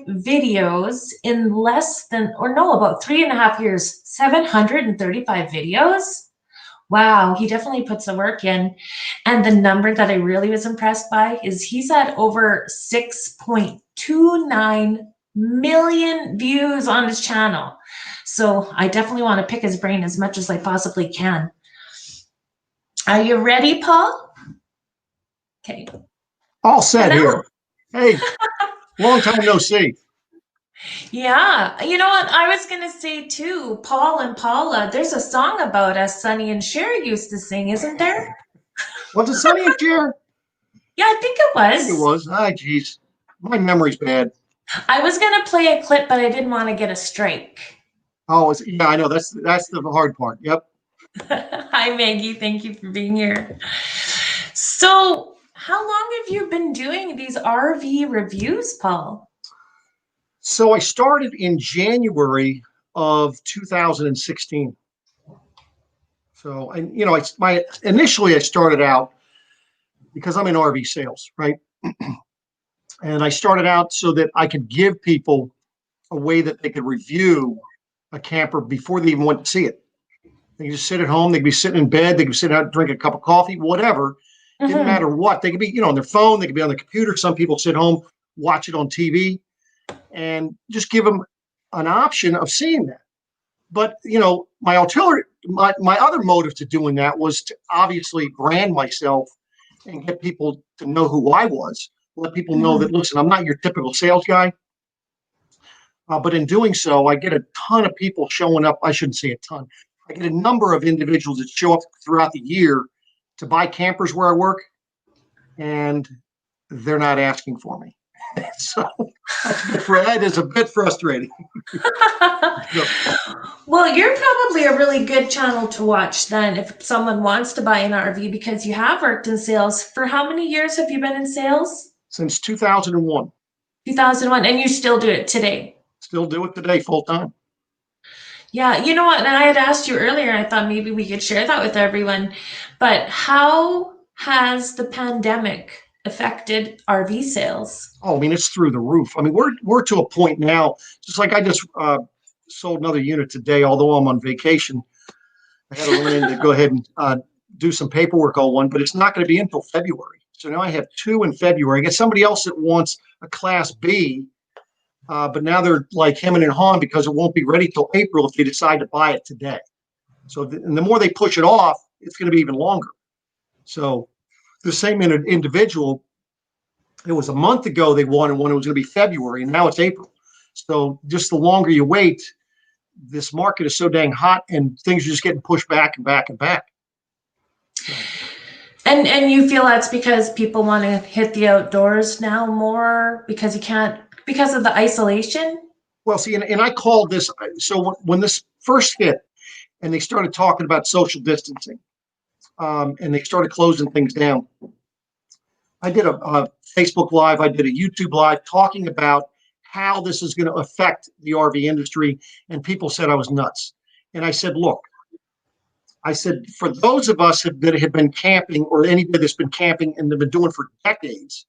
videos in less than, or no, about 3.5 years, 735 videos. Wow, he definitely puts the work in. And the number that I really was impressed by is he's at over 6.29 million views on his channel. So I definitely want to pick his brain as much as I possibly can. Are you ready, Paul? Okay. All set here. Hey, long time no see. Yeah, you know what? I was going to say too, Paul and Paula, there's a song about us Sonny and Cher used to sing, isn't there? Was it Sonny and Cher? Yeah, I think it was. I think it was. Ah, geez. My memory's bad. I was going to play a clip, but I didn't want to get a strike. Oh, yeah, I know. That's the hard part. Yep. Hi, Maggie. Thank you for being here. So, how long have you been doing these RV reviews, Paul? So I started in January of 2016. So, initially I started out because I'm in RV sales, right? And I started out so that I could give people a way that they could review a camper before they even went to see it. They could just sit at home. They could be sitting in bed. They could sit out, drink a cup of coffee, whatever. Didn't matter what. They could be, on their phone. They could be on the computer. Some people sit home, watch it on TV, and just give them an option of seeing that. But, my other motive to doing that was to obviously brand myself and get people to know who I was. Let people know that, listen, I'm not your typical sales guy. But in doing so, I get a ton of people showing up. I shouldn't say a ton. I get a number of individuals that show up throughout the year to buy campers where I work, and they're not asking for me. So that is a bit frustrating. Well, you're probably a really good channel to watch then if someone wants to buy an RV, because you have worked in sales. For how many years have you been in sales? Since 2001. 2001, and you still do it today? Still do it today, full time. Yeah, you know what? And I had asked you earlier, I thought maybe we could share that with everyone. But how has the pandemic affected RV sales? Oh, I mean, it's through the roof. I mean, we're to a point now, just like I just sold another unit today, although I'm on vacation. I had to run in to go ahead and do some paperwork on one, but it's not going to be until February. So now I have two in February. I get somebody else that wants a Class B, but now they're like hemming and hawing because it won't be ready till April if they decide to buy it today. So and the more they push it off, it's going to be even longer. So the same individual, it was a month ago they wanted one. It was going to be February, and now it's April. So just the longer you wait, this market is so dang hot, and things are just getting pushed back and back and back. So. And you feel that's because people want to hit the outdoors now more because you can't, because of the isolation? Well, see, and I called this, so when this first hit and they started talking about social distancing, and they started closing things down, I did a Facebook Live, I did a YouTube Live talking about how this is going to affect the RV industry, and people said I was nuts. And I said, look, for those of us that have been camping, or anybody that's been camping and they've been doing for decades,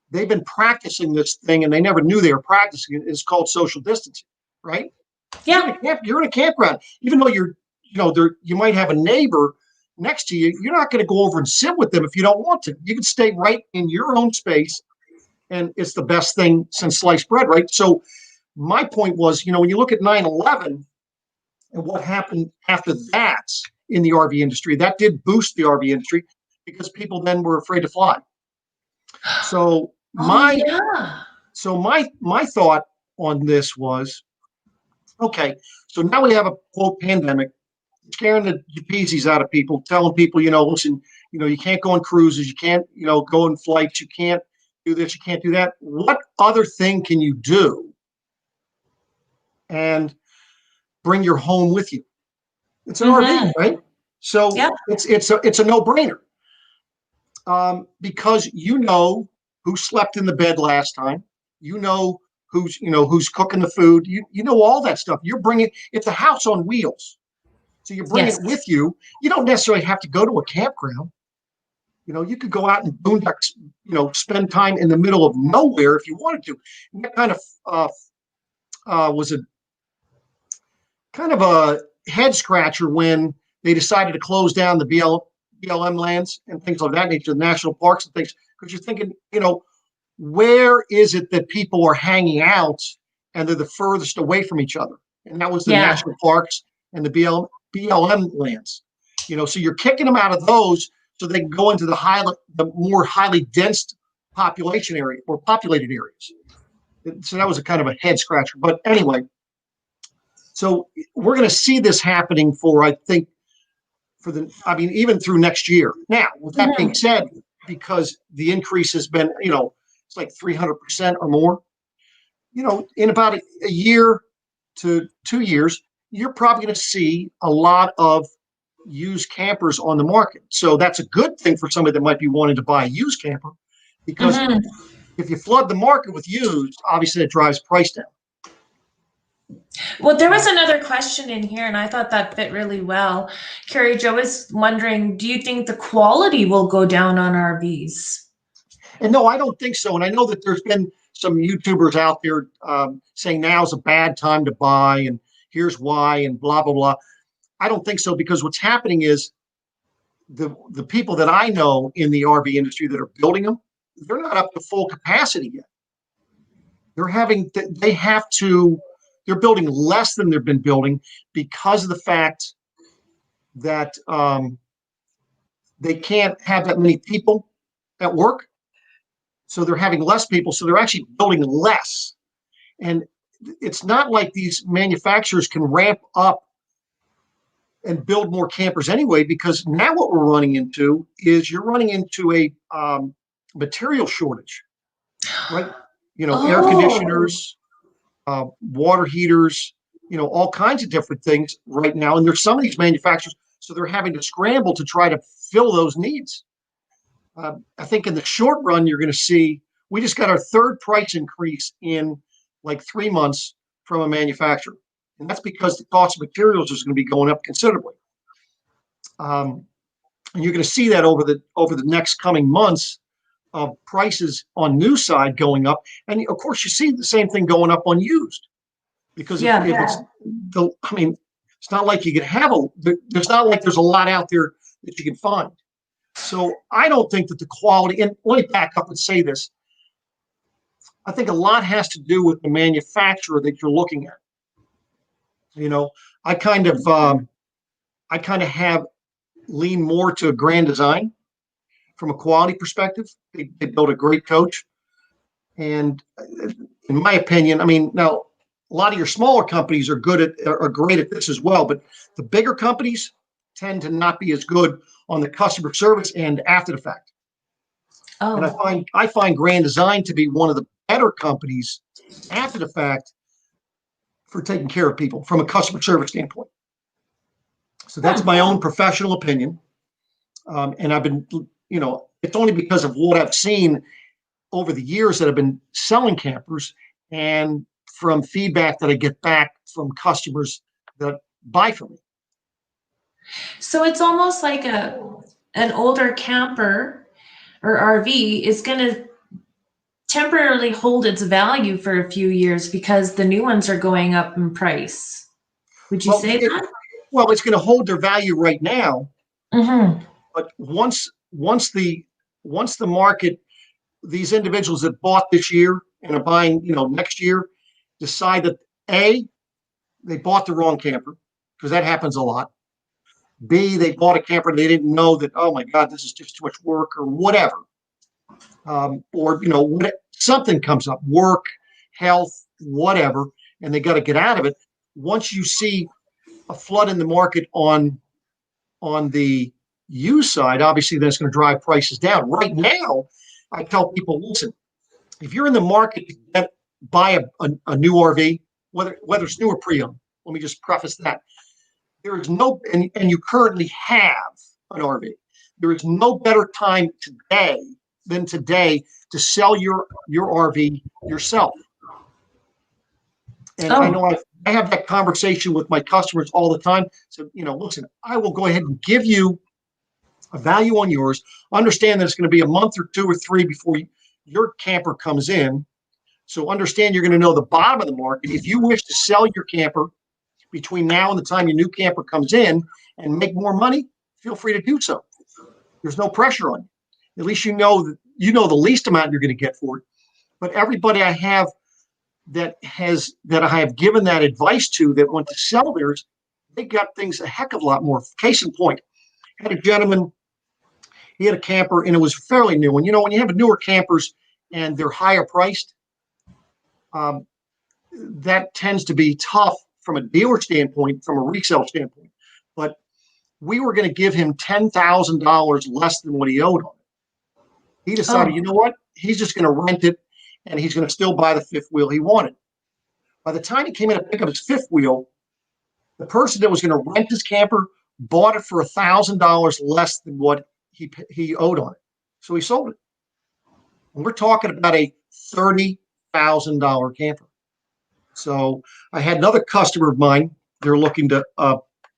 they've been practicing this thing and they never knew they were practicing it. It's called social distancing, right? Yeah. You're in a campground, even though you might have a neighbor next to you. You're not going to go over and sit with them if you don't want to. You can stay right in your own space, and it's the best thing since sliced bread, right? So my point was, when you look at 9/11 and what happened after that in the RV industry, that did boost the RV industry because people then were afraid to fly. So my thought on this was, okay, so now we have a quote pandemic, scaring the beesies out of people, telling people, listen, you can't go on cruises, you can't, go on flights, you can't do this, you can't do that. What other thing can you do and bring your home with you? It's an RV, right? So it's a no-brainer. Because who slept in the bed last time, who's cooking the food, all that stuff. It's a house on wheels. So you bring it with you. You don't necessarily have to go to a campground. You could go out and boondocks, spend time in the middle of nowhere if you wanted to. And that kind of was a kind of a head scratcher when they decided to close down the BLM lands and things of that nature, the national parks and things, because you're thinking, where is it that people are hanging out and they're the furthest away from each other? And that was the Yeah. national parks and the BLM lands. So you're kicking them out of those so they can go into the more highly dense population area or populated areas. So that was a kind of a head scratcher. But anyway, so we're going to see this happening I think, even through next year. Now, with that being said, because the increase has been, it's like 300% or more, in about a year to 2 years, you're probably going to see a lot of used campers on the market. So that's a good thing for somebody that might be wanting to buy a used camper, because if you flood the market with used, obviously it drives price down. Well, there was another question in here, and I thought that fit really well. Carrie Jo is wondering, do you think the quality will go down on RVs? And no, I don't think so. And I know that there's been some YouTubers out there saying now's a bad time to buy, and here's why, and blah, blah, blah. I don't think so, because what's happening is the people that I know in the RV industry that are building them, they're not up to full capacity yet. They're building less than they've been building because of the fact that they can't have that many people at work. So they're having less people. So they're actually building less. And it's not like these manufacturers can ramp up and build more campers anyway, because now what we're running into is you're running into a material shortage, right? Air conditioners, water heaters, all kinds of different things right now. And there's some of these manufacturers, so they're having to scramble to try to fill those needs. I think in the short run, you're going to see, we just got our third price increase in like 3 months from a manufacturer. And that's because the cost of materials is going to be going up considerably. And you're going to see that over the next coming months of prices on new side going up. And of course, you see the same thing going up on used, because if it's it's not like you can there's not like there's a lot out there that you can find. So I don't think that the quality, and let me back up and say this, I think a lot has to do with the manufacturer that you're looking at. I kind of have leaned more to Grand Design from a quality perspective. They built a great coach. And in my opinion, now a lot of your smaller companies are great at this as well, but the bigger companies tend to not be as good on the customer service and after the fact. Oh. And I find Grand Design to be one of the better companies after the fact for taking care of people from a customer service standpoint. So that's my own professional opinion. And I've been, it's only because of what I've seen over the years that I've been selling campers, and from feedback that I get back from customers that buy from me. So it's almost like an older camper or RV is going to temporarily hold its value for a few years because the new ones are going up in price. Would you say that? Well, it's going to hold their value right now. Mm-hmm. But once the market, these individuals that bought this year and are buying, next year, decide that A, they bought the wrong camper, because that happens a lot. B, they bought a camper and they didn't know that, oh my God, this is just too much work or whatever. Or, something comes up, work, health, whatever, and they got to get out of it. Once you see a flood in the market on the used side, obviously that's going to drive prices down. Right now, I tell people, listen, if you're in the market to buy a new RV, whether it's new or pre-owned, let me just preface that. There is no, and you currently have an RV, there is no better time than today to sell your RV yourself. And I know I have that conversation with my customers all the time. So, listen, I will go ahead and give you a value on yours. Understand that it's going to be a month or 2 or 3 before your camper comes in. So understand you're going to know the bottom of the market. If you wish to sell your camper between now and the time your new camper comes in and make more money, feel free to do so. There's no pressure on you. At least you know the least amount you're going to get for it. But everybody I have that I have given that advice to that went to sell theirs, they got things a heck of a lot more. Case in point, I had a gentleman, he had a camper and it was fairly new. And when you have newer campers and they're higher priced, that tends to be tough from a dealer standpoint, from a resale standpoint. But we were going to give him $10,000 less than what he owed on it. He decided, you know what? He's just going to rent it and he's going to still buy the fifth wheel he wanted. By the time he came in to pick up his fifth wheel, the person that was going to rent his camper bought it for $1,000 less than what he owed on it. So he sold it. And we're talking about a $30,000 camper. So I had another customer of mine. They're looking to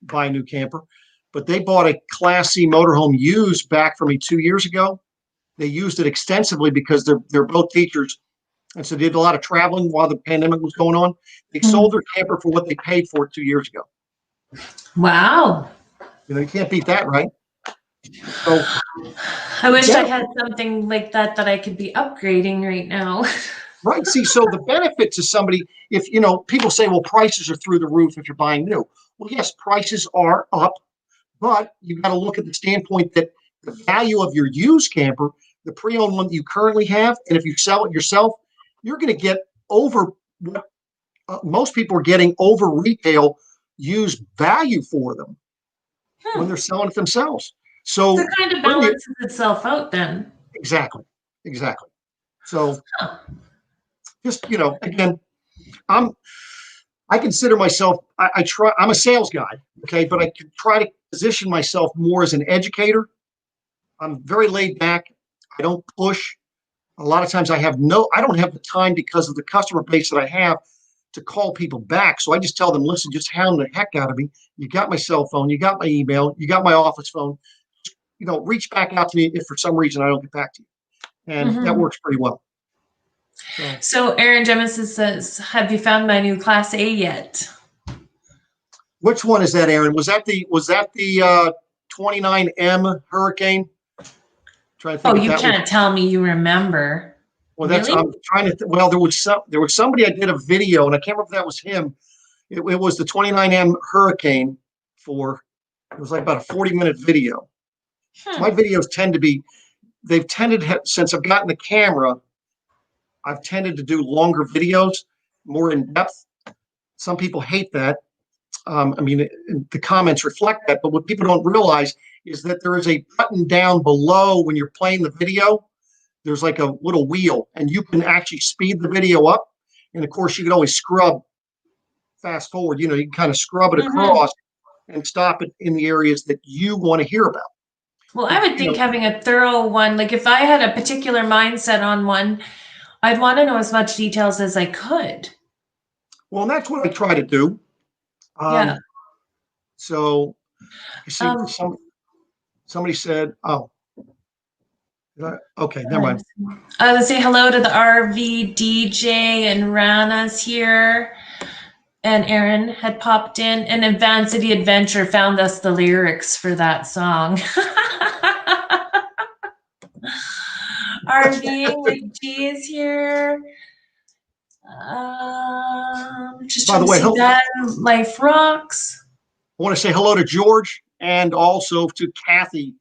buy a new camper, but they bought a Class C motorhome used back from me 2 years ago. They used it extensively because they're both teachers. And so they did a lot of traveling while the pandemic was going on. They sold their camper for what they paid for it 2 years ago. Wow. You can't beat that, right? So I wish I had something like that I could be upgrading right now. Right. See, so the benefit to somebody, if, people say, well, prices are through the roof if you're buying new. Well, yes, prices are up, but you've got to look at the standpoint that the value of your used camper, the pre-owned one that you currently have, and if you sell it yourself, you're going to get over what most people are getting over retail used value for them when they're selling it themselves. So it kind of balances itself out then. Exactly. So just, again, I consider myself, I'm a sales guy, okay, but I can try to position myself more as an educator. I'm very laid back. I don't push. A lot of times I don't have the time because of the customer base that I have to call people back. So I just tell them, listen, just hound the heck out of me. You got my cell phone, you got my email, you got my office phone. Reach back out to me if for some reason I don't get back to you. And that works pretty well. So Aaron Jemison says, have you found my new Class A yet? Which one is that, Aaron? Was that the 29M Hurricane? Trying to think. Oh, you can't tell me you remember. Well, I'm trying to. Well, there was somebody I did a video, and I can't remember if that was him. It was the 29M Hurricane. It was like about a 40-minute video. My videos since I've gotten the camera, I've tended to do longer videos, more in depth. Some people hate that. The comments reflect that, but what people don't realize is that there is a button down below when you're playing the video. There's like a little wheel, and you can actually speed the video up. And of course, you can always scrub fast forward. You can kind of scrub it across and stop it in the areas that you want to hear about. Well, I would think having a thorough one, like if I had a particular mindset on one, I'd want to know as much details as I could. Well, and that's what I try to do. Yeah. So you see, somebody said, okay, never mind. Let's say hello to the RV DJ and Rana's here. And Aaron had popped in, and Advanced City Adventure found us the lyrics for that song. RVing with G is here. Just by the way, Life Rocks. I want to say hello to George and also to Kathy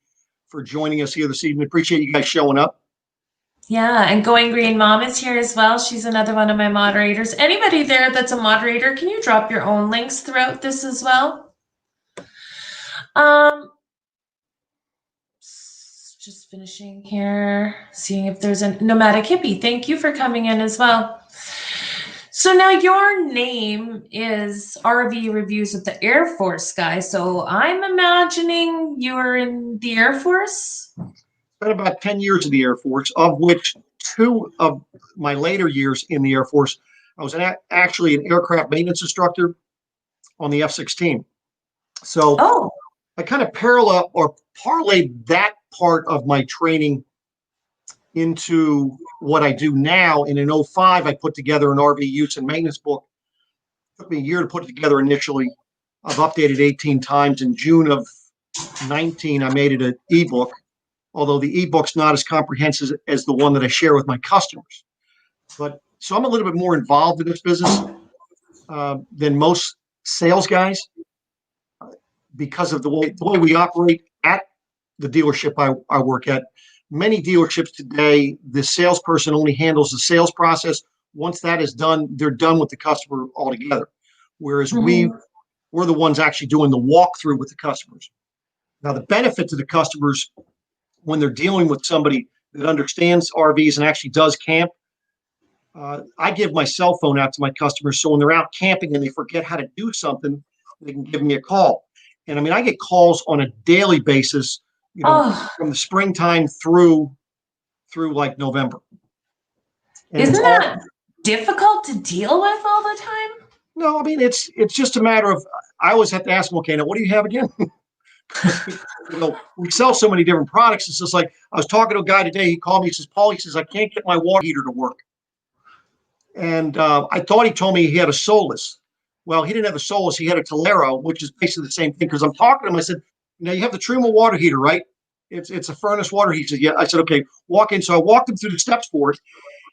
for joining us here this evening. Appreciate you guys showing up. Yeah, and Going Green Mom is here as well. She's another one of my moderators. Anybody there that's a moderator, can you drop your own links throughout this as well? Just finishing here, seeing if there's a Nomadic Hippie. Thank you for coming in as well. So now your name is RV Reviews with the Airforce Guy. So I'm imagining you were in the Air Force? Spent about 10 years in the Air Force, of which 2 of my later years in the Air Force, I was actually an aircraft maintenance instructor on the F-16. So I kind of parallel or parlayed that part of my training into what I do now. And in '05, I put together an RV use and maintenance book. It took me a year to put it together initially. I've updated 18 times. In June of 19, I made it an ebook, although the ebook's not as comprehensive as the one that I share with my customers. But so I'm a little bit more involved in this business than most sales guys because of the way we operate at the dealership I work at. Many dealerships today, the salesperson only handles the sales process. Once that is done, they're done with the customer altogether. Whereas we're the ones actually doing the walkthrough with the customers. Now, the benefit to the customers when they're dealing with somebody that understands RVs and actually does camp, I give my cell phone out to my customers. So when they're out camping and they forget how to do something, they can give me a call. And I mean, I get calls on a daily basis, from the springtime through like November. And Isn't that difficult to deal with all the time? No, I mean, it's just a matter of, I always have to ask them, okay, now what do you have again? We sell so many different products. It's just like, I was talking to a guy today. He called me. He says, Paul, he says, I can't get my water heater to work. And I thought he told me he had a Solus. Well, he didn't have a Solus. He had a Tolero, which is basically the same thing. Because I'm talking to him. I said, now you have the Truma water heater, right? It's a furnace water heater. He said, yeah. I said, okay, walk in. So I walked him through the steps for it.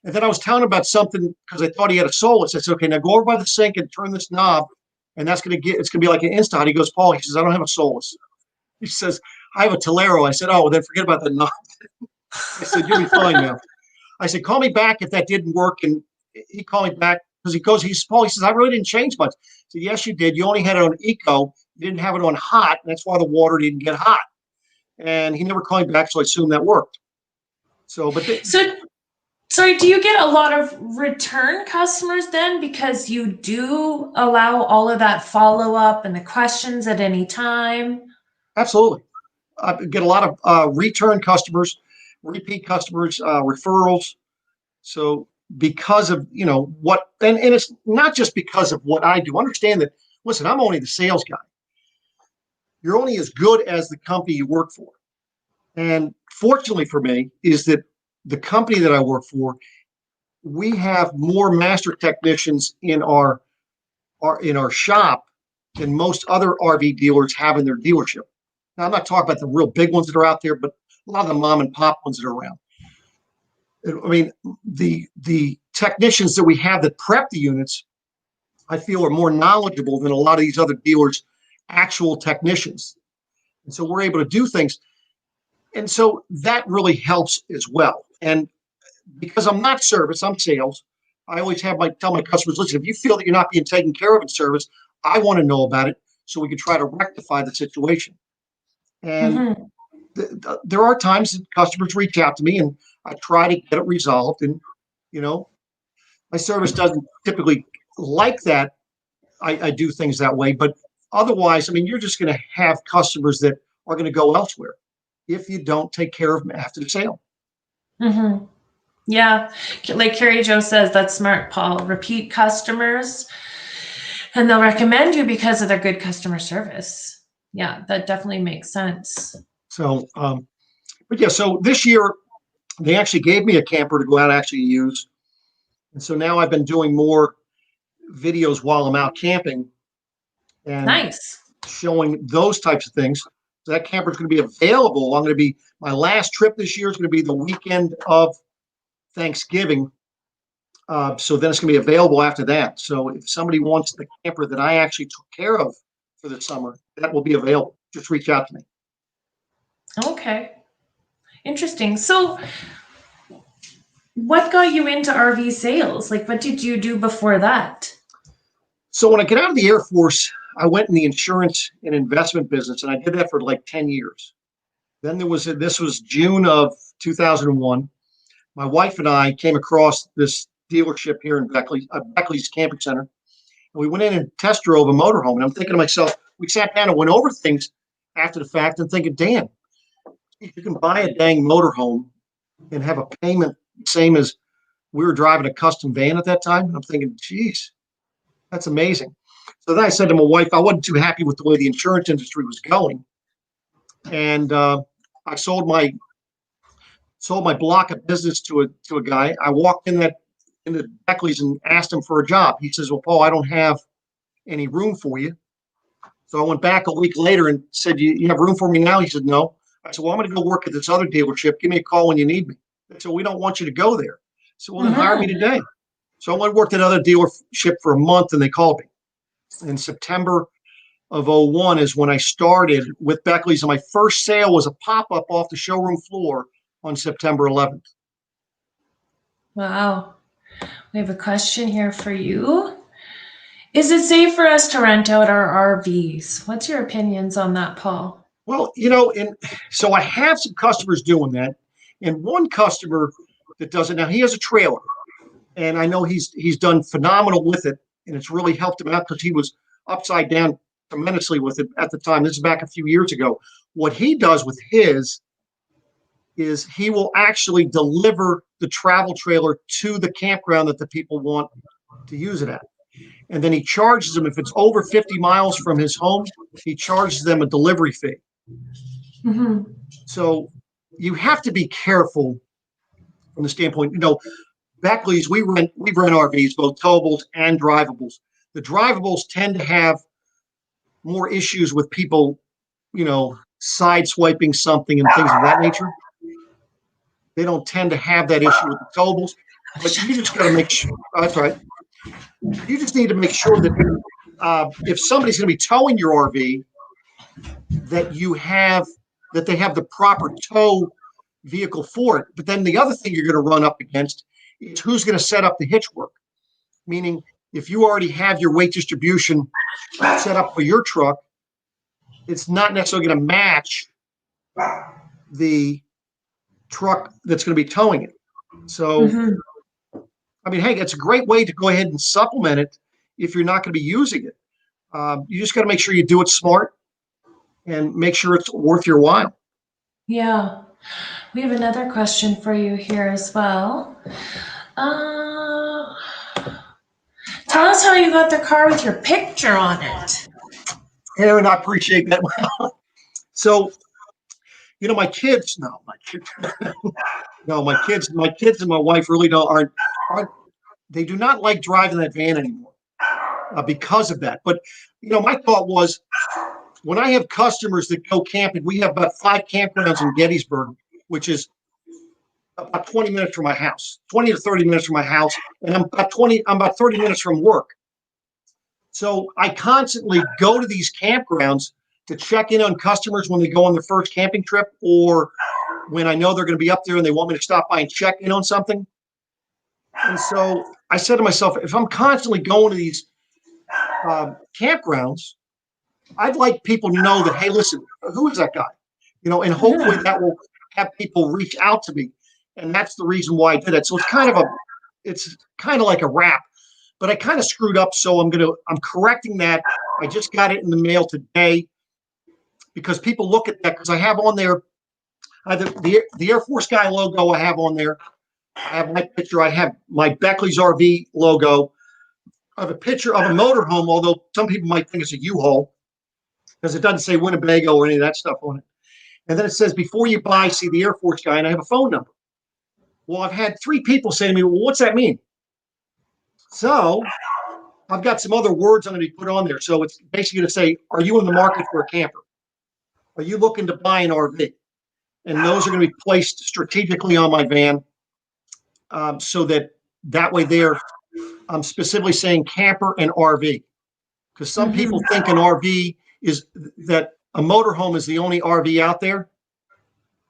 And then I was telling him about something because I thought he had a Solus. I said, okay, now go over by the sink and turn this knob. And it's going to be like an Insta. He goes, Paul, he says, I don't have a Solus. He says, I have a Tolero. I said, oh, well, then forget about the knob. I said, you'll be fine now. I said, call me back if that didn't work. And he called me back because Paul, he says, I really didn't change much. I said, yes, you did. You only had it on eco. You didn't have it on hot. And that's why the water didn't get hot. And he never called me back. So I assumed that worked. So, Sorry, do you get a lot of return customers then because you do allow all of that follow-up and the questions at any time? Absolutely. I get a lot of return customers, repeat customers, referrals. So because of, what, and it's not just because of what I do. Understand that, listen, I'm only the sales guy. You're only as good as the company you work for. And fortunately for me is that the company that I work for, we have more master technicians in our shop than most other RV dealers have in their dealership. Now, I'm not talking about the real big ones that are out there, but a lot of the mom and pop ones that are around. I mean, the technicians that we have that prep the units, I feel are more knowledgeable than a lot of these other dealers' actual technicians. And so we're able to do things. And so that really helps as well. And because I'm not service, I'm sales, I always tell my customers, listen, if you feel that you're not being taken care of in service, I want to know about it so we can try to rectify the situation. And there are times that customers reach out to me and I try to get it resolved. And, my service doesn't typically like that. I do things that way. But otherwise, I mean, you're just going to have customers that are going to go elsewhere if you don't take care of them after the sale. Yeah. Like Carrie Jo says, that's smart, Paul. Repeat customers and they'll recommend you because of their good customer service. Yeah, that definitely makes sense. So, but yeah, so this year they actually gave me a camper to go out and actually use. And so now I've been doing more videos while I'm out camping and showing those types of things. So that camper is going to be available. My last trip this year is going to be the weekend of Thanksgiving. So then it's going to be available after that. So if somebody wants the camper that I actually took care of for the summer, that will be available. Just reach out to me. Okay. Interesting. So what got you into RV sales? Like, what did you do before that? So when I got out of the Air Force, I went in the insurance and investment business, and I did that for like 10 years. Then this was June of 2001. My wife and I came across this dealership here in Beckley's Camping Center. And we went in and test drove a motorhome. And I'm thinking to myself, we sat down and went over things after the fact and thinking, Dan, you can buy a dang motorhome and have a payment same as we were driving a custom van at that time. And I'm thinking, geez, that's amazing. So then I said to my wife, I wasn't too happy with the way the insurance industry was going. and I sold my block of business to a guy. I walked into Beckley's and asked him for a job. He says, "Well, Paul, I don't have any room for you." So I went back a week later and said, you have room for me now? He said, "No." I said, "Well, I'm going to go work at this other dealership. Give me a call when you need me." They said, "We don't want you to go there." I said, "Well, then hire me today." So I went and worked at another dealership for a month, and they called me. In September of '01 is when I started with Beckley's, and my first sale was a pop-up off the showroom floor on September 11th. Wow. We have a question here for you. Is it safe for us to rent out our RVs? What's your opinions on that, Paul? Well, and so I have some customers doing that, and one customer that does it now, he has a trailer, and I know he's done phenomenal with it, and it's really helped him out because he was upside down tremendously with it at the time. This is back a few years ago. What he does with his is he will actually deliver the travel trailer to the campground that the people want to use it at. And then he charges them, if it's over 50 miles from his home, he charges them a delivery fee. Mm-hmm. So you have to be careful from the standpoint, Beckley's, we rent RVs, both towables and drivables. The drivables tend to have more issues with people, side swiping something and things of that nature. They don't tend to have that issue with the towables, but you just got to make sure. That's right. You just need to make sure that if somebody's going to be towing your RV, that they have the proper tow vehicle for it. But then the other thing you're going to run up against is who's going to set up the hitch work. Meaning, if you already have your weight distribution set up for your truck, it's not necessarily going to match the truck that's going to be towing it. So, I mean, hey, it's a great way to go ahead and supplement it if you're not going to be using it. You just got to make sure you do it smart and make sure it's worth your while. Yeah. We have another question for you here as well. Tell us how you got the car with your picture on it. Aaron, I appreciate that. So, my kids and my wife really aren't they do not like driving that van anymore because of that. But, my thought was, when I have customers that go camping, we have about 5 campgrounds in Gettysburg, which is about 20 minutes from my house, 20 to 30 minutes from my house. And I'm about 30 minutes from work. So I constantly go to these campgrounds to check in on customers when they go on their first camping trip, or when I know they're going to be up there and they want me to stop by and check in on something. And so I said to myself, if I'm constantly going to these campgrounds, I'd like people to know that, hey, listen, who is that guy? And hopefully that will have people reach out to me. And that's the reason why I did it. So it's kind of like a wrap, but I kind of screwed up. So I'm correcting that. I just got it in the mail today because people look at that, because I have on there the Airforce Guy logo. I have on there. I have my picture. I have my Beckley's RV logo. I have a picture of a motorhome, although some people might think it's a U-Haul because it doesn't say Winnebago or any of that stuff on it. And then it says, before you buy, see the Airforce Guy, and I have a phone number. Well, I've had 3 people say to me, well, what's that mean? So I've got some other words I'm going to put on there. So it's basically going to say, are you in the market for a camper? Are you looking to buy an RV? And those are going to be placed strategically on my van, so that way I'm specifically saying camper and RV. Because some people think an RV is that a motorhome is the only RV out there,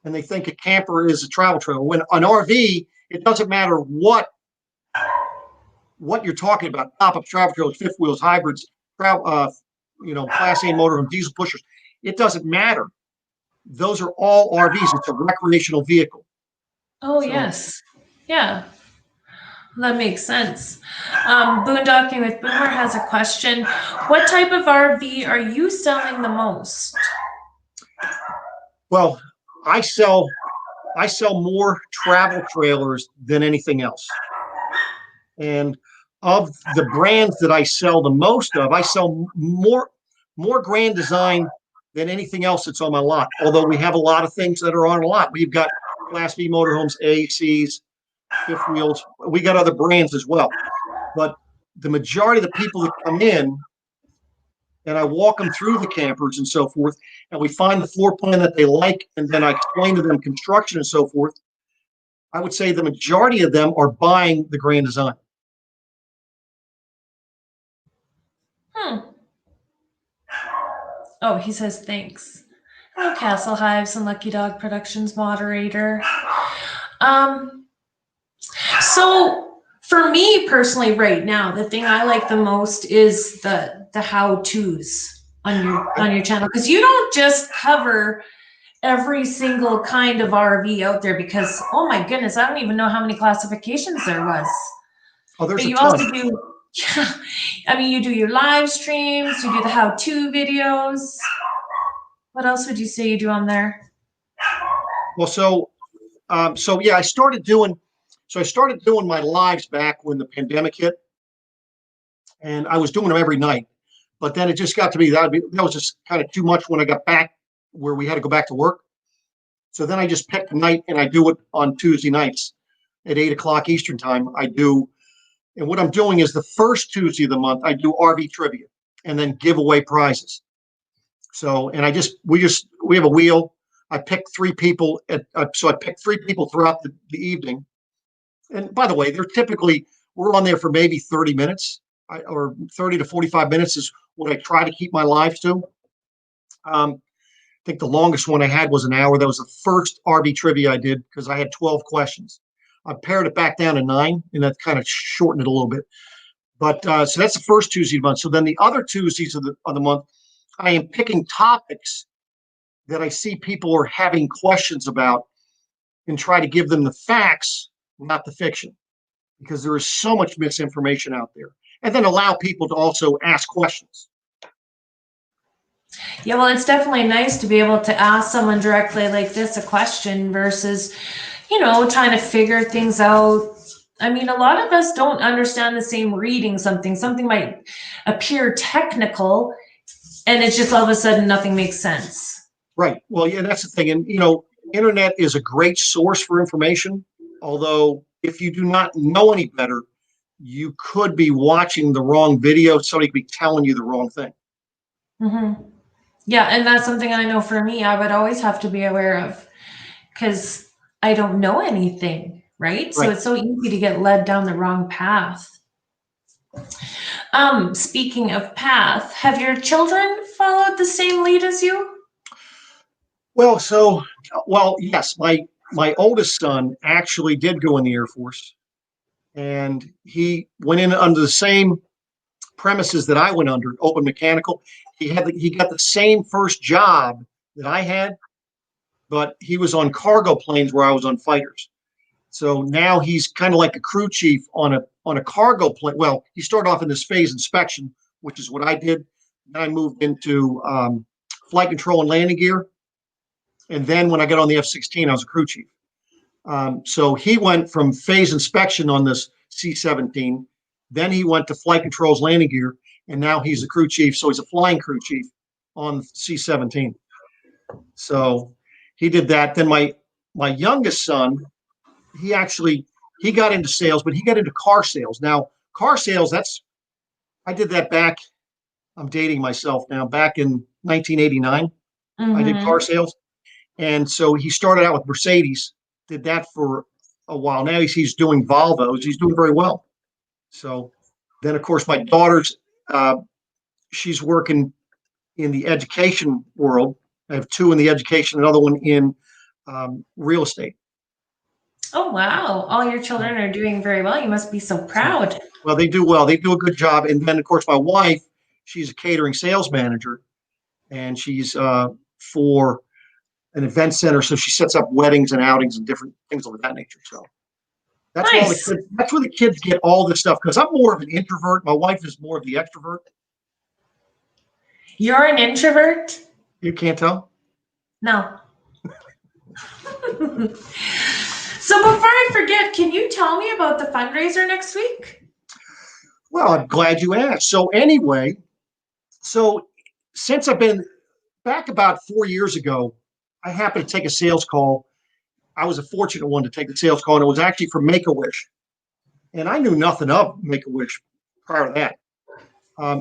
and they think a camper is a travel trailer. When an RV, it doesn't matter what you're talking about: pop-up travel trailers, fifth wheels, hybrids, Class A motorhome, diesel pushers. It doesn't matter. Those are all RVs. It's a recreational vehicle. Oh, so, yes. Yeah. That makes sense. Boondocking with Boomer has a question. What type of RV are you selling the most? Well, I sell more travel trailers than anything else. And of the brands that I sell the most of, I sell more Grand Design than anything else that's on my lot. Although we have a lot of things that are on a lot. We've got Class B motorhomes, ACs, fifth wheels. We got other brands as well. But the majority of the people that come in, and I walk them through the campers and so forth, and we find the floor plan that they like, and then I explain to them construction and so forth. I would say the majority of them are buying the Grand Design. Oh, he says thanks. Hello, Castle Hives and Lucky Dog Productions moderator. So for me personally, right now, the thing I like the most is the how-tos on your channel, because you don't just cover every single kind of RV out there, because oh my goodness, I don't even know how many classifications there was. Oh, there's but a you ton. also do, yeah, I mean, you do your live streams, you do the how-to videos. What else would you say you do on there? Well, so yeah, I started doing my lives back when the pandemic hit, and I was doing them every night. But then it just got to be that was just kind of too much when I got back where we had to go back to work. So then I just picked a night and I do it on Tuesday nights at 8 o'clock Eastern time. And what I'm doing is the first Tuesday of the month, I do RV trivia and then give away prizes. So, and we have a wheel. I picked 3 people so I picked 3 people throughout the evening. And by the way, we're on there for maybe 30 minutes or 30 to 45 minutes is what I try to keep my lives to. I think the longest one I had was an hour. That was the first RV trivia I did because I had 12 questions. I pared it back down to 9, and that kind of shortened it a little bit. But so that's the first Tuesday of the month. So then the other Tuesdays of the month, I am picking topics that I see people are having questions about and try to give them the facts, not the fiction, because there is so much misinformation out there. And then allow people to also ask questions. Yeah, well, it's definitely nice to be able to ask someone directly like this a question versus, trying to figure things out. I mean, a lot of us don't understand the same reading something. Something might appear technical, and it's just all of a sudden nothing makes sense. Right. Well, yeah, that's the thing. And, internet is a great source for information. Although if you do not know any better, you could be watching the wrong video. Somebody could be telling you the wrong thing. Mm-hmm. Yeah, and that's something I know for me, I would always have to be aware of because I don't know anything, right? So it's so easy to get led down the wrong path. Speaking of path, have your children followed the same lead as you? Well, yes, my oldest son actually did go in the Air Force, and he went in under the same premises that I went under, open mechanical. He got the same first job that I had, but he was on cargo planes where I was on fighters. So now he's kind of like a crew chief on a cargo plane. Well, he started off in this phase inspection, which is what I did. Then I moved into flight control and landing gear. And then when I got on the F-16, I was a crew chief. So he went from phase inspection on this C-17. Then he went to flight controls landing gear. And now he's a crew chief. So he's a flying crew chief on C-17. So he did that. Then my youngest son, he got into sales, but he got into car sales. Now, car sales, I did that back, I'm dating myself now, back in 1989. I did car sales. And so he started out with Mercedes, did that for a while. Now he's doing Volvos. He's doing very well. So then, of course, my daughter's, she's working in the education world. I have 2 in the education, another one in real estate. Oh, wow. All your children are doing very well. You must be so proud. Well, they do well. They do a good job. And then, of course, my wife, she's a catering sales manager, and she's for an event center. So she sets up weddings and outings and different things of that nature. So that's nice. That's where the kids get all this stuff, because I'm more of an introvert. My wife is more of the extrovert. You're an introvert? You can't tell? No. So before I forget, can you tell me about the fundraiser next week? Well, I'm glad you asked. So anyway, since I've been back about 4 years ago, I happened to take a sales call. I was a fortunate one to take the sales call, and it was actually for Make-A-Wish. And I knew nothing of Make-A-Wish prior to that.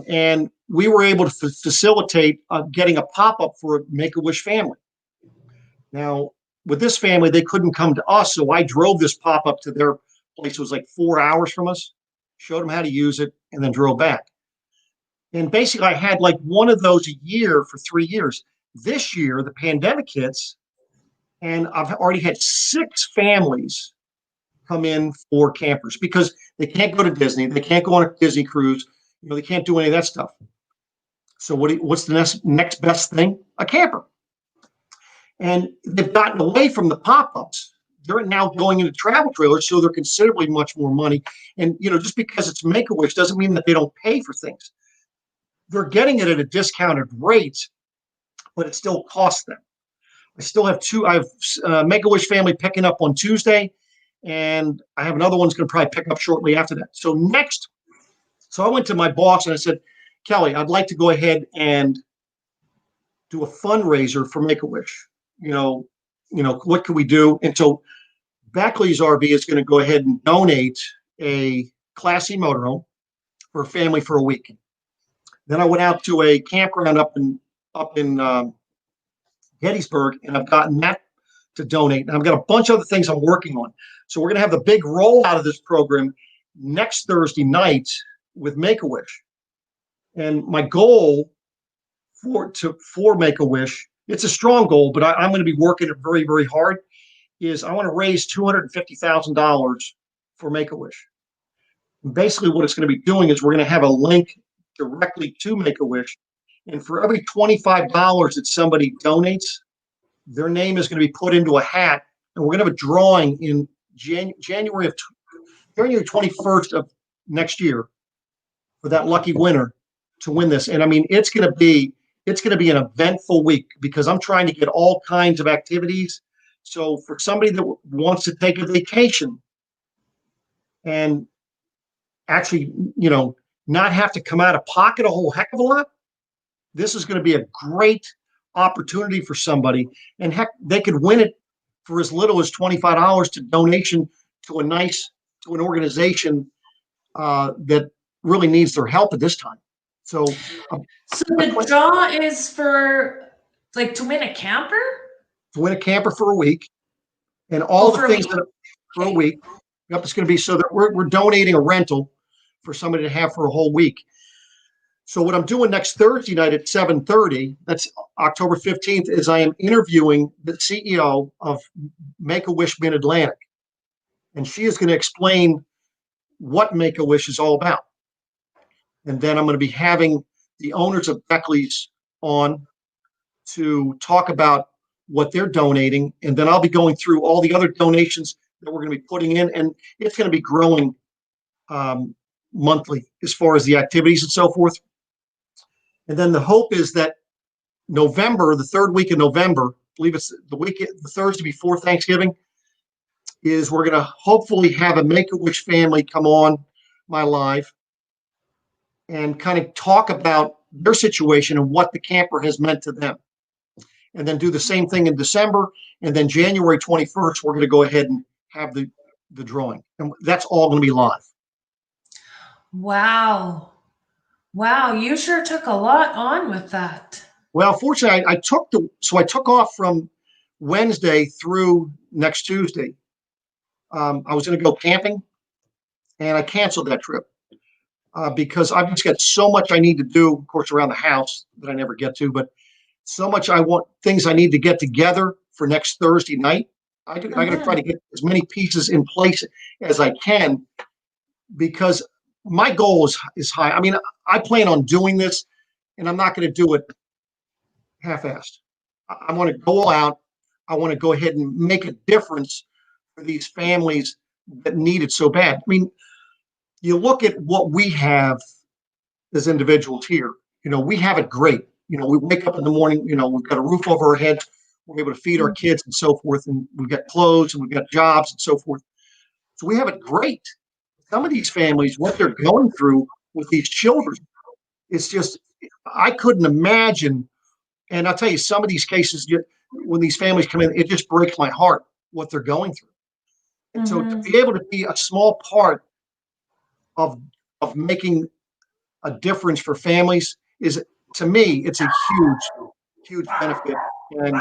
And we were able to facilitate getting a pop-up for a Make-A-Wish family. Now, with this family, they couldn't come to us, so I drove this pop-up to their place. It was like 4 hours from us, showed them how to use it, and then drove back. And basically, I had like one of those a year for 3 years. This year, the pandemic hits, and I've already had 6 families come in for campers because they can't go to Disney. They can't go on a Disney cruise. They can't do any of that stuff. So what's the next best thing? A camper. And they've gotten away from the pop-ups. They're now going into travel trailers, so they're considerably much more money. And just because it's Make-A-Wish doesn't mean that they don't pay for things. They're getting it at a discounted rate, but it still costs them. I still have I have Make-A-Wish family picking up on Tuesday, and I have another one's going to probably pick up shortly after that. So I went to my boss and I said, Kelly, I'd like to go ahead and do a fundraiser for Make-A-Wish. What can we do? And so Beckley's RV is going to go ahead and donate a Class C motorhome for a family for a week. Then I went out to a campground up in Gettysburg, and I've gotten that to donate. And I've got a bunch of other things I'm working on. So we're going to have the big rollout of this program next Thursday night with Make-A-Wish. And my goal for Make-A-Wish, it's a strong goal, but I'm going to be working it very, very hard, is I want to raise $250,000 for Make-A-Wish. And basically what it's going to be doing is we're going to have a link directly to Make-A-Wish. And for every $25 that somebody donates, their name is going to be put into a hat. And we're going to have a drawing in January 21st of next year for that lucky winner to win this. And I mean, it's going to be an eventful week because I'm trying to get all kinds of activities. So for somebody that wants to take a vacation and actually, not have to come out of pocket a whole heck of a lot, this is going to be a great opportunity for somebody. And heck, they could win it for as little as $25 to donation to an organization that really needs their help at this time. So the draw is for to win a camper? To win a camper for a week, and all the things for a week. Yep, it's going to be so that we're donating a rental for somebody to have for a whole week. So what I'm doing next Thursday night at 7:30, that's October 15th, is I am interviewing the CEO of Make-A-Wish Mid-Atlantic. And she is going to explain what Make-A-Wish is all about. And then I'm going to be having the owners of Beckley's on to talk about what they're donating. And then I'll be going through all the other donations that we're going to be putting in. And it's going to be growing monthly as far as the activities and so forth. And then the hope is that November, the third week of November, I believe it's the Thursday before Thanksgiving, is we're going to hopefully have a Make-A-Wish family come on my live and kind of talk about their situation and what the camper has meant to them. And then do the same thing in December. And then January 21st, we're going to go ahead and have the drawing. And that's all going to be live. Wow. Wow, you sure took a lot on with that. Well, fortunately, I took off from Wednesday through next Tuesday. I was going to go camping, and I canceled that trip because I've just got so much I need to do, of course, around the house that I never get to, but so much things I need to get together for next Thursday night. I got to try to get as many pieces in place as I can because my goal is high. I mean, I plan on doing this, and I'm not going to do it half-assed. I want to go all out. I want to go ahead and make a difference for these families that need it so bad. I mean, you look at what we have as individuals here. We have it great. We wake up in the morning, we've got a roof over our heads. We're able to feed our kids and so forth. And we've got clothes and we've got jobs and so forth. So we have it great. Some of these families, what they're going through with these children, it's just, I couldn't imagine And I'll tell you, some of these cases, when these families come in, it just breaks my heart what they're going through. And so to Mm-hmm. be able to be a small part of making a difference for families is, to me, it's a huge benefit, and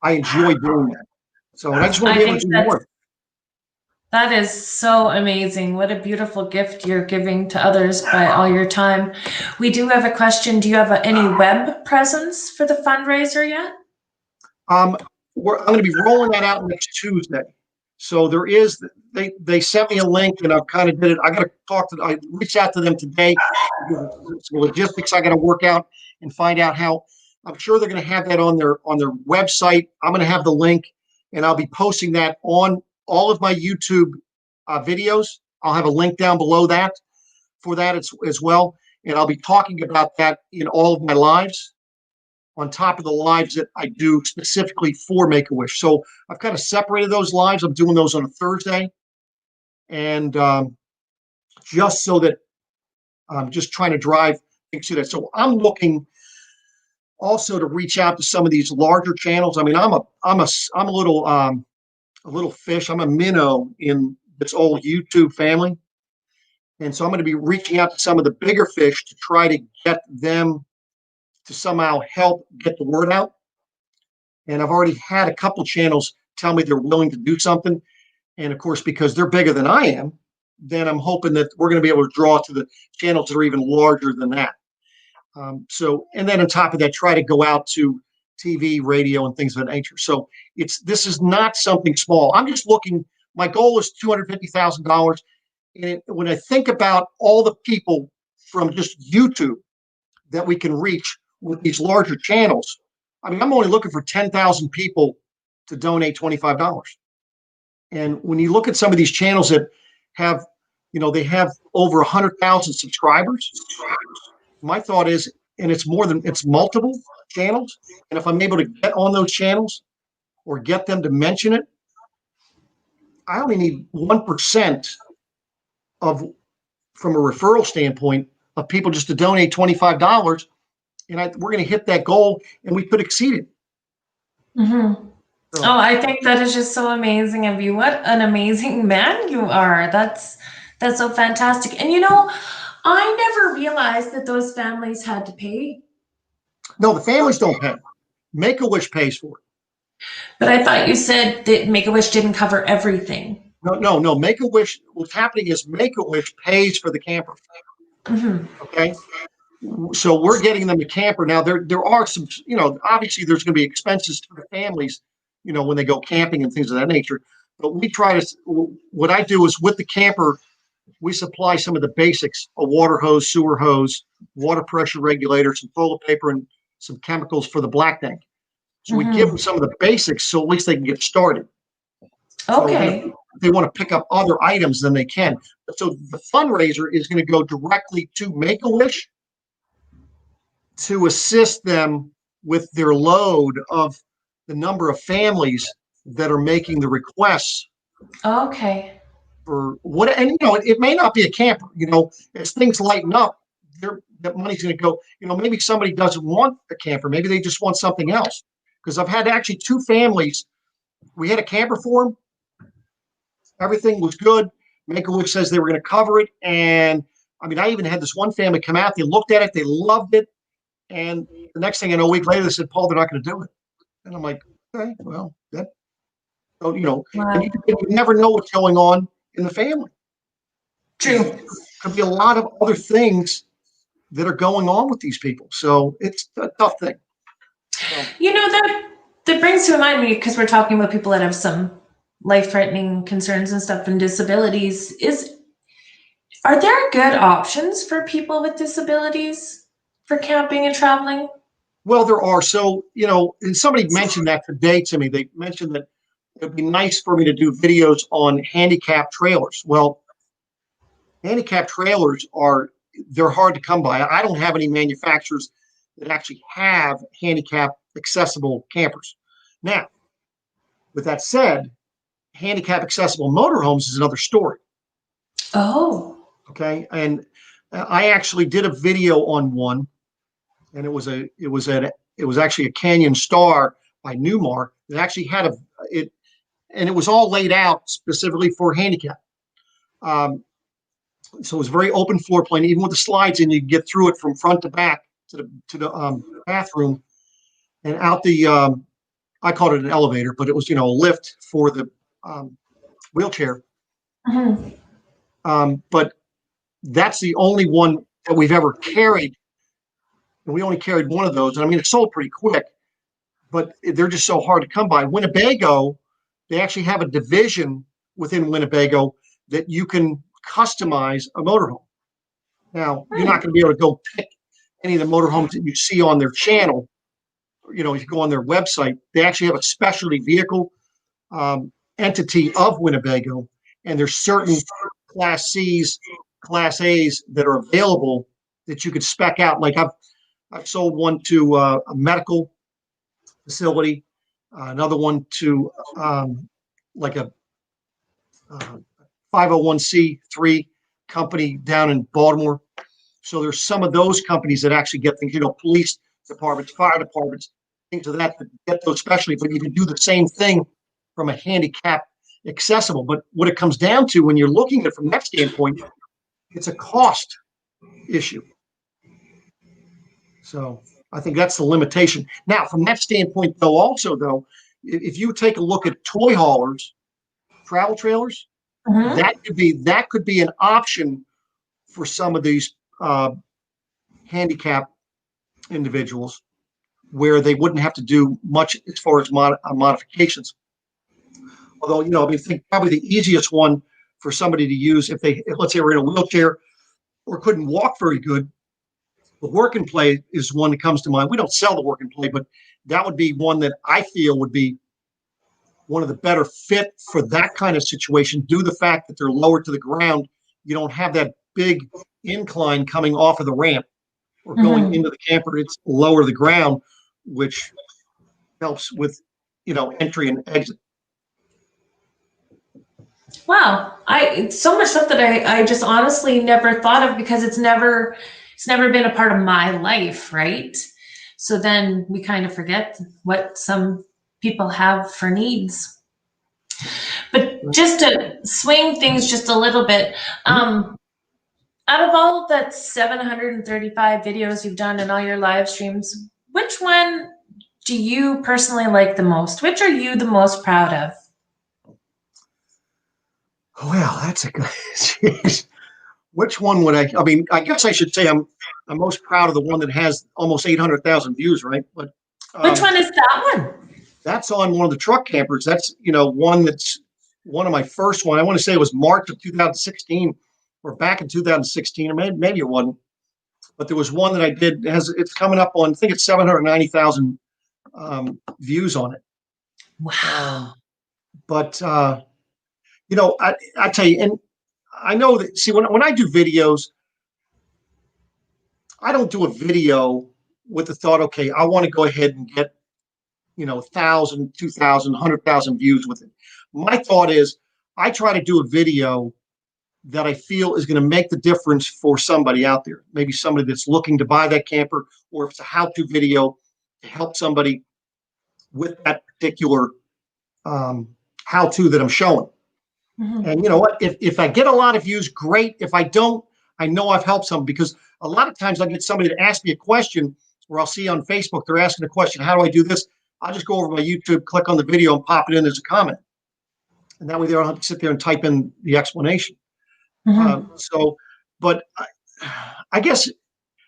I enjoy doing that. So, and I just want to I be able think to do more. that is so amazing. What a beautiful gift you're giving to others by all your time. We do have a question. Do you have any web presence for the fundraiser yet? Um, I'm going to be rolling that out next Tuesday. So there is, they sent me a link, and I've kind of did it. I got to I reached out to them today. Some logistics I got to work out and find out how. I'm sure they're going to have that on their website. I'm going to have the link, and I'll be posting that on all of my YouTube videos. I'll have a link down below that for that as well, and I'll be talking about that in all of my lives, on top of the lives that I do specifically for Make-A-Wish. So I've kind of separated those lives. I'm doing those on a Thursday, and just so that I'm just trying to drive things to that. So I'm looking also to reach out to some of these larger channels. I mean, I'm a little fish. I'm a minnow in this old YouTube family, and so I'm going to be reaching out to some of the bigger fish to try to get them to somehow help get the word out. And I've already had a couple channels tell me they're willing to do something. And of course, because they're bigger than I am, then I'm hoping that we're going to be able to draw to the channels that are even larger than that. And then on top of that, try to go out to TV, radio, and things of that nature. So this is not something small. I'm just looking. My goal is $250,000. And when I think about all the people from just YouTube that we can reach with these larger channels, I mean, I'm only looking for 10,000 people to donate $25. And when you look at some of these channels that have, they have over 100,000 subscribers, my thought is, and it's multiple channels. And if I'm able to get on those channels or get them to mention it, I only need 1% of, from a referral standpoint, of people just to donate $25. And we're going to hit that goal, and we could exceed it. Mm-hmm. So, Oh, I think that is just so amazing of you. What an amazing man you are. That's so fantastic. And I never realized that those families had to pay. no, the families don't pay. Make-A-Wish pays for it. But I thought you said that Make-A-Wish didn't cover everything. No. Make-A-Wish, what's happening is Make-A-Wish pays for the camper. Mm-hmm. Okay. So we're getting them the camper. Now there are some, obviously there's going to be expenses to the families, when they go camping and things of that nature. But what I do is with the camper, we supply some of the basics: a water hose, sewer hose, water pressure regulator, some toilet paper, and some chemicals for the black tank. So we give them some of the basics, so at least they can get started. So then Okay. if they want to pick up other items, then they can. So the fundraiser is going to go directly to Make-A-Wish to assist them with their load of the number of families that are making the requests Okay. for what. And it may not be a camper. As things lighten up, that money's going to go. Maybe somebody doesn't want a camper. Maybe they just want something else. Because I've had actually two families. We had a camper for them. Everything was good. Make-A-Wish says they were going to cover it, and I mean, I even had this one family come out. They looked at it. They loved it. And the next thing I know, a week later, they said, "Paul, they're not going to do it." And I'm like, okay, well, so, and Wow. you never know what's going on in the family. True. Could be a lot of other things that are going on with these people. So it's a tough thing. So, That brings to mind me, because we're talking about people that have some life-threatening concerns and stuff and disabilities. Are there good options for people with disabilities for camping and traveling? well, there are. So, and somebody mentioned that today to me. They mentioned that it'd be nice for me to do videos on handicap trailers. Well, handicap trailers they're hard to come by. I don't have any manufacturers that actually have handicap accessible campers. Now, with that said, handicap accessible motorhomes is another story. Oh. Okay. And I actually did a video on one, and it was actually a Canyon Star by Newmar that actually had it, and it was all laid out specifically for handicap. So it was very open floor plan, even with the slides in, you could get through it from front to back to the bathroom and out the I called it an elevator, but it was, a lift for the wheelchair. But that's the only one that we've ever carried. And we only carried one of those. And I mean, it sold pretty quick, but they're just so hard to come by. Winnebago, they actually have a division within Winnebago that you can customize a motorhome. Now, you're not going to be able to go pick any of the motorhomes that you see on their channel. If you go on their website, they actually have a specialty vehicle entity of Winnebago, and there's certain Class C's, Class A's that are available that you could spec out. Like I've sold one to a medical facility, another one to like a 501c3 company down in Baltimore. So there's some of those companies that actually get things, police departments, fire departments, things of that get those specialty, but you can do the same thing from a handicap accessible. But what it comes down to when you're looking at it from that standpoint, it's a cost issue. So I think that's the limitation. Now, from that standpoint, though, if you take a look at toy haulers, travel trailers, that could be an option for some of these handicap individuals, where they wouldn't have to do much as far as modifications. Although, I think probably the easiest one for somebody to use if let's say we're in a wheelchair or couldn't walk very good, the work and play is one that comes to mind. We don't sell the work and play, but that would be one that I feel would be one of the better fit for that kind of situation, due to the fact that they're lower to the ground. You don't have that big incline coming off of the ramp or going into the camper. It's lower to the ground, which helps with, entry and exit. Wow, it's so much stuff that I just honestly never thought of, because it's never been a part of my life, right? So then we kind of forget what some people have for needs. But just to swing things just a little bit, out of all the 735 videos you've done and all your live streams, which one do you personally like the most? Which are you the most proud of? Well, that's a good. Which one would I mean, I guess I should say I'm most proud of the one that has almost 800,000 views, right? But which one is that one? That's on one of the truck campers. That's, one that's one of my first one. I want to say it was March of 2016 or back in 2016, or maybe it wasn't. But there was one that I did. It's coming up on, I think it's 790,000 views on it. Wow. But I tell you, and I know that, see, when I do videos, I don't do a video with the thought, okay, I want to go ahead and get, 1,000, 2,000, 100,000 views with it. My thought is I try to do a video that I feel is going to make the difference for somebody out there. Maybe somebody that's looking to buy that camper, or if it's a how-to video to help somebody with that particular how-to that I'm showing. And you know what? If I get a lot of views, great. If I don't, I know I've helped some, because a lot of times I get somebody to ask me a question, or I'll see on Facebook they're asking a question, how do I do this? I'll just go over my YouTube, click on the video, and pop it in as a comment. And that way they don't have to sit there and type in the explanation. But I guess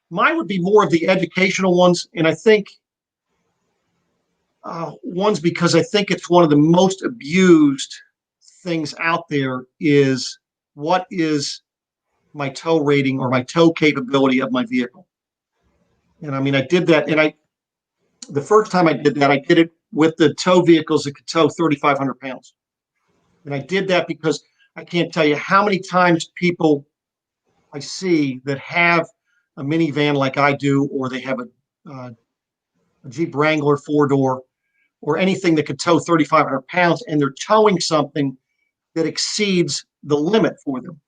mine would be more of the educational ones. And I think ones, because I think it's one of the most abused things out there, is what is my tow rating or my tow capability of my vehicle. And I mean, I did that. And the first time I did that, I did it with the tow vehicles that could tow 3,500 pounds. And I did that because I can't tell you how many times people I see that have a minivan like I do, or they have a Jeep Wrangler 4-door, or anything that could tow 3,500 pounds, and they're towing something that exceeds the limit for them.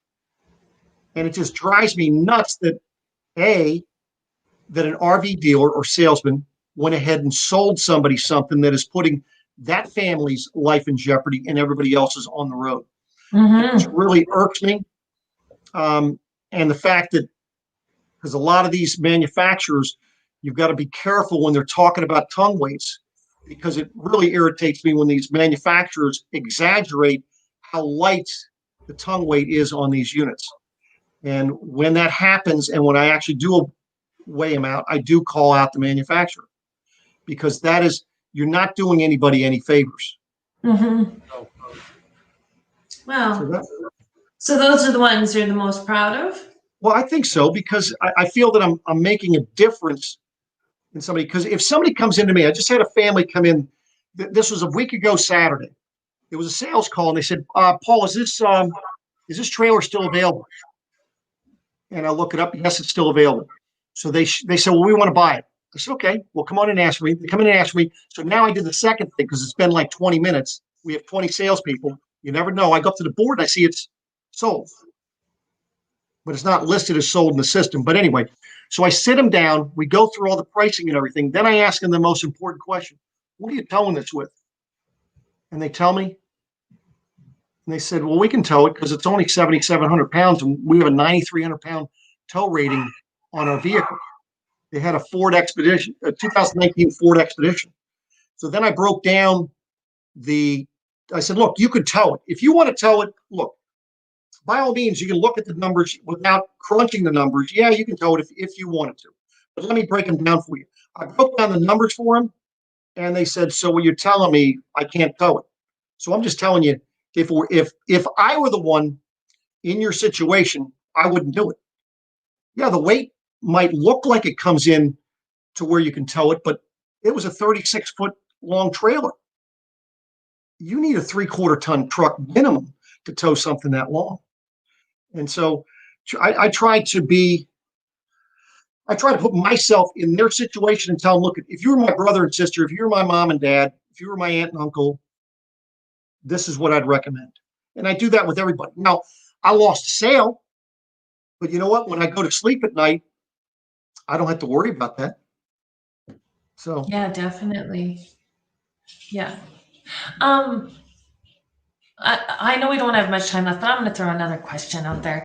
And it just drives me nuts that, A, that an RV dealer or salesman went ahead and sold somebody something that is putting that family's life in jeopardy and everybody else's on the road. It just Mm-hmm. really irks me. And the fact that, because a lot of these manufacturers, you've got to be careful when they're talking about tongue weights, because it really irritates me when these manufacturers exaggerate how light the tongue weight is on these units. And when that happens, and when I actually do weigh them out, I do call out the manufacturer, because that is, you're not doing anybody any favors. Mm-hmm. So, so Wow. that, So those are the ones you're the most proud of? well, I think so, because I feel that I'm making a difference in somebody. Because if somebody comes into me, I just had a family come in. This was a week ago Saturday. It was a sales call, and they said, "Paul, is this trailer still available?" And I look it up. Yes, it's still available. So they said, "Well, we want to buy it." I said, "Okay, well, come on and ask me." They come in and ask me. So now I did the second thing, because it's been like 20 minutes. We have 20 salespeople. You never know. I go up to the board and I see it's sold, but it's not listed as sold in the system. But anyway, so I sit them down. We go through all the pricing and everything. Then I ask them the most important question: "What are you towing this with?" And they tell me. And they said, "Well, we can tow it because it's only 7,700 pounds, and we have a 9,300-pound tow rating on our vehicle." They had a Ford Expedition, a 2019 Ford Expedition. So then I broke down I said, "Look, you could tow it. If you want to tow it, look, by all means, you can look at the numbers without crunching the numbers. Yeah, you can tow it if you wanted to. But let me break them down for you." I broke down the numbers for them, and they said, "So what you're telling me, I can't tow it." So I'm just telling you, if I were the one in your situation, I wouldn't do it. Yeah, the weight might look like it comes in to where you can tow it, but it was a 36-foot long trailer. You need a 3/4 ton truck minimum to tow something that long. And so I try to put myself in their situation and tell them, "Look, if you were my brother and sister, if you were my mom and dad, if you were my aunt and uncle, this is what I'd recommend." And I do that with everybody. Now, I lost a sale, but you know what? When I go to sleep at night, I don't have to worry about that. So, Yeah, definitely. Yeah. Um, I know we don't have much time left, but I'm going to throw another question out there.